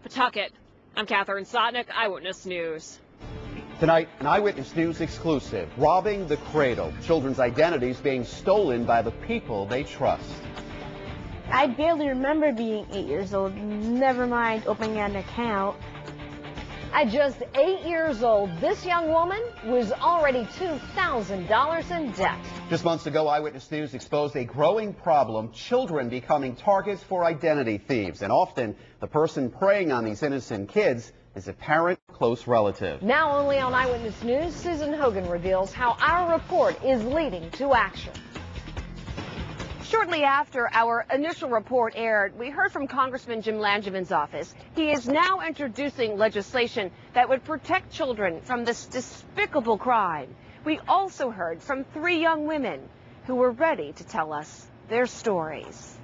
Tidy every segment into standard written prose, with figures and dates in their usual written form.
Pawtucket. I'm Catherine Sotnick, Eyewitness News. Tonight, an Eyewitness News exclusive, robbing the cradle. Children's identities being stolen by the people they trust. I barely remember being 8 years old, never mind opening an account. At just 8 years old, this young woman was already $2,000 in debt. Just months ago, Eyewitness News exposed a growing problem, children becoming targets for identity thieves. And often, the person preying on these innocent kids is a parent, close relative. Now only on Eyewitness News, Susan Hogan reveals how our report is leading to action. Shortly after our initial report aired, we heard from Congressman Jim Langevin's office. He is now introducing legislation that would protect children from this despicable crime. We also heard from 3 young women who were ready to tell us their stories.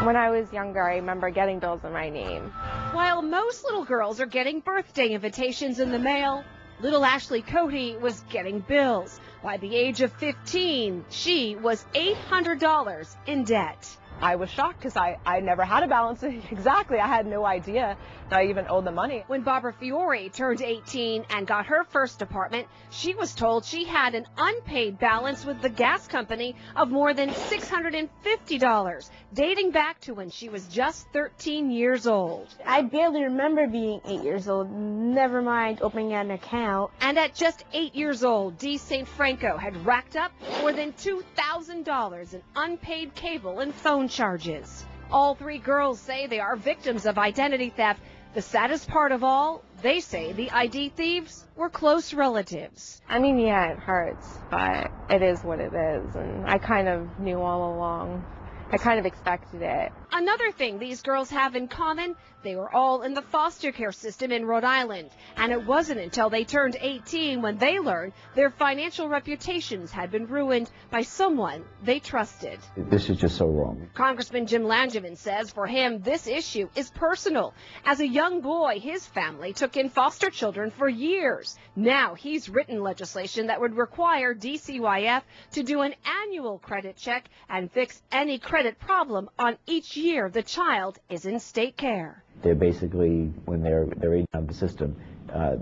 When I was younger, I remember getting bills in my name. While most little girls are getting birthday invitations in the mail, little Ashley Cody was getting bills. By the age of 15, she was $800 in debt. I was shocked because I never had a balance. Exactly. I had no idea that I even owed the money. When Barbara Fiore turned 18 and got her first apartment, she was told she had an unpaid balance with the gas company of more than $650, dating back to when she was just 13 years old. I barely remember being 8 years old, never mind opening an account. And at just 8 years old, Dee St. Franco had racked up more than $2,000 in unpaid cable and phone charges. All 3 girls say they are victims of identity theft. The saddest part of all, they say the ID thieves were close relatives. I mean, yeah, it hurts, but it is what it is, and I kind of knew all along. I kind of expected it. Another thing these girls have in common, they were all in the foster care system in Rhode Island. And it wasn't until they turned 18 when they learned their financial reputations had been ruined by someone they trusted. This is just so wrong. Congressman Jim Langevin says for him, this issue is personal. As a young boy, his family took in foster children for years. Now he's written legislation that would require DCYF to do an annual credit check and fix any credit problem on each year the child is in state care. They're basically, when they're aging out of the system,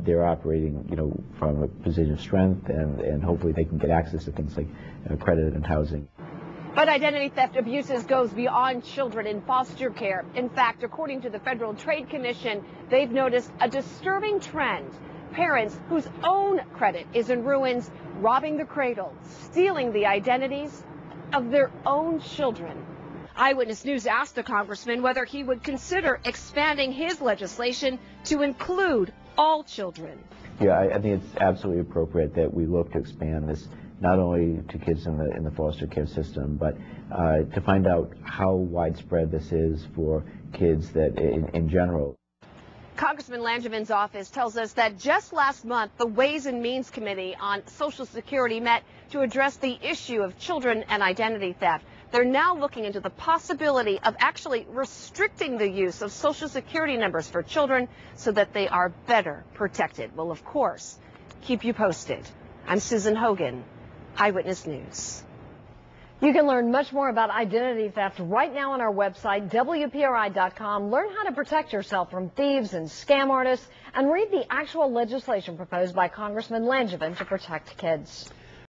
they're operating, from a position of strength, and hopefully they can get access to things like credit and housing. But identity theft abuses goes beyond children in foster care. In fact, according to the Federal Trade Commission, they've noticed a disturbing trend. Parents whose own credit is in ruins, robbing the cradle, stealing the identities of their own children. Eyewitness News asked the congressman whether he would consider expanding his legislation to include all children. Yeah, I think it's absolutely appropriate that we look to expand this not only to kids in the foster care system, but to find out how widespread this is for kids that in general. Congressman Langevin's office tells us that just last month, the Ways and Means Committee on Social Security met to address the issue of children and identity theft. They're now looking into the possibility of actually restricting the use of Social Security numbers for children so that they are better protected. We'll, of course, keep you posted. I'm Susan Hogan, Eyewitness News. You can learn much more about identity theft right now on our website, WPRI.com. Learn how to protect yourself from thieves and scam artists, and read the actual legislation proposed by Congressman Langevin to protect kids.